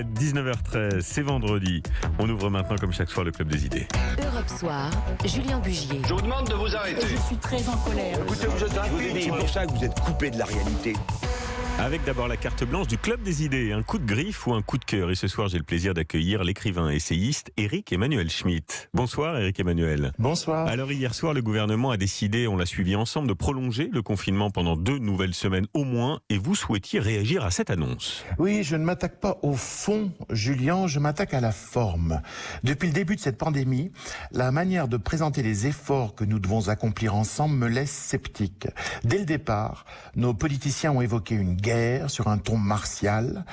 19h13, c'est vendredi. On ouvre maintenant, comme chaque soir, le Club des idées. Europe Soir, Julien Bugier. Je vous demande de vous arrêter. Je suis très en colère. Écoutez, vous êtes rapide. C'est pour ça que vous êtes coupé de la réalité. Avec d'abord la carte blanche du Club des idées, un coup de griffe ou un coup de cœur. Et ce soir, j'ai le plaisir d'accueillir l'écrivain et essayiste Éric Emmanuel Schmitt. Bonsoir Éric Emmanuel. Bonsoir. Alors hier soir, le gouvernement a décidé, on l'a suivi ensemble, de prolonger le confinement pendant 2 nouvelles semaines au moins. Et vous souhaitiez réagir à cette annonce. Oui, je ne m'attaque pas au fond, Julien, je m'attaque à la forme. Depuis le début de cette pandémie, la manière de présenter les efforts que nous devons accomplir ensemble me laisse sceptique. Dès le départ, nos politiciens ont évoqué une guerre sur un ton martial.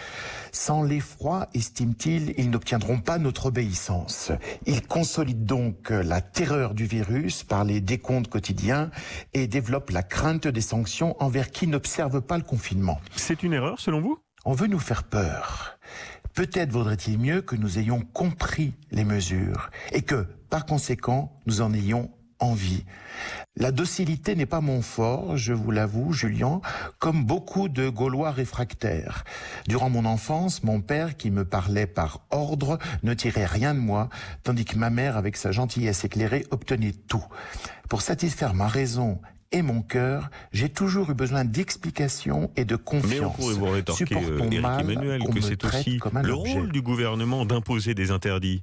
Sans l'effroi, estiment-ils, ils n'obtiendront pas notre obéissance. Ils consolident donc la terreur du virus par les décomptes quotidiens et développent la crainte des sanctions envers qui n'observe pas le confinement. C'est une erreur selon vous ? On veut nous faire peur. Peut-être vaudrait-il mieux que nous ayons compris les mesures et que, par conséquent, nous en ayons envie. La docilité n'est pas mon fort, je vous l'avoue, Julien, comme beaucoup de Gaulois réfractaires. Durant mon enfance, mon père, qui me parlait par ordre, ne tirait rien de moi, tandis que ma mère, avec sa gentillesse éclairée, obtenait tout. Pour satisfaire ma raison et mon cœur, j'ai toujours eu besoin d'explications et de confiance. Mais on pourrait vous rétorquer, Éric Emmanuel, que c'est aussi le rôle du gouvernement d'imposer des interdits.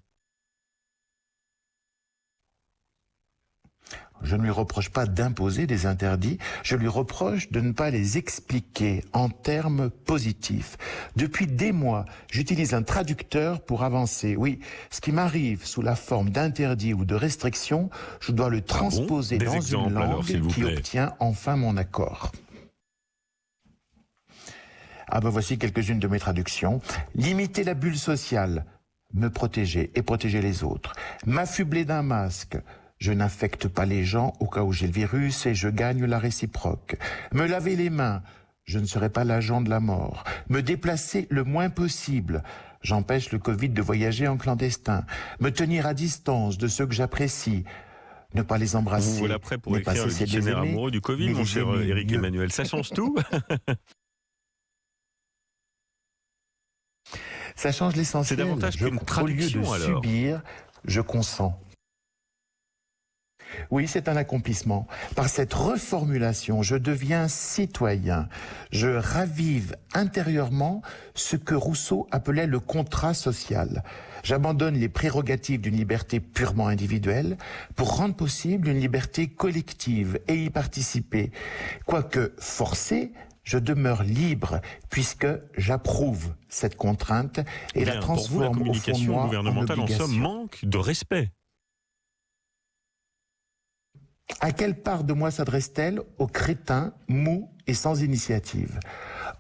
Je ne lui reproche pas d'imposer des interdits, je lui reproche de ne pas les expliquer en termes positifs. Depuis des mois, j'utilise un traducteur pour avancer. Oui, ce qui m'arrive sous la forme d'interdits ou de restrictions, je dois le transposer dans une langue qui obtient enfin mon accord. Voici quelques-unes de mes traductions. Limiter la bulle sociale, me protéger et protéger les autres. M'affubler d'un masque. Je n'infecte pas les gens au cas où j'ai le virus et je gagne la réciproque. Me laver les mains, je ne serai pas l'agent de la mort. Me déplacer le moins possible, j'empêche le Covid de voyager en clandestin. Me tenir à distance de ceux que j'apprécie, ne pas les embrasser. Vous voilà prêt pour écrire le dictionnaire amoureux du Covid, mon cher Éric Emmanuel. Ça change tout. Ça change l'essentiel. C'est davantage qu'une traduction, au lieu de alors. subir, je consens. Oui, c'est un accomplissement. Par cette reformulation, je deviens citoyen. Je ravive intérieurement ce que Rousseau appelait le contrat social. J'abandonne les prérogatives d'une liberté purement individuelle pour rendre possible une liberté collective et y participer. Quoique forcé, je demeure libre puisque j'approuve cette contrainte et la transforme pour vous, la communication au fond de moi gouvernementale en somme manque de respect. À quelle part de moi s'adresse-t-elle? Aux crétins, mous et sans initiative.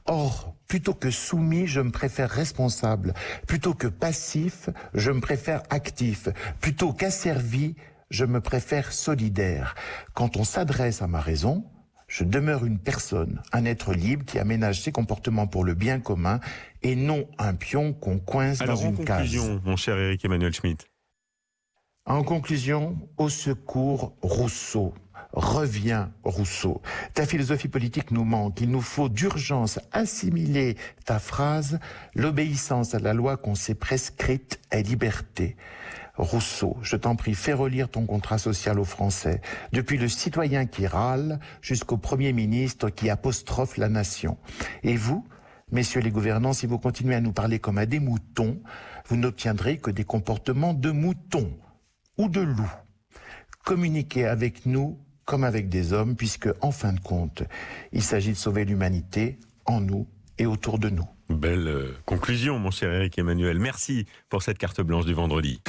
Or, plutôt que soumis, je me préfère responsable. Plutôt que passif, je me préfère actif. Plutôt qu'asservi, je me préfère solidaire. Quand on s'adresse à ma raison, je demeure une personne, un être libre qui aménage ses comportements pour le bien commun et non un pion qu'on coince dans une case. Alors, en conclusion, mon cher Éric Emmanuel Schmitt. En conclusion, au secours Rousseau. Reviens Rousseau. Ta philosophie politique nous manque. Il nous faut d'urgence assimiler ta phrase « L'obéissance à la loi qu'on s'est prescrite est liberté ». Rousseau, je t'en prie, fais relire ton contrat social aux Français, depuis le citoyen qui râle jusqu'au Premier ministre qui apostrophe la nation. Et vous, messieurs les gouvernants, si vous continuez à nous parler comme à des moutons, vous n'obtiendrez que des comportements de moutons ou de loups. Communiquez avec nous comme avec des hommes, puisque, en fin de compte, il s'agit de sauver l'humanité en nous et autour de nous. Belle conclusion, mon cher Éric Emmanuel. Merci pour cette carte blanche du vendredi.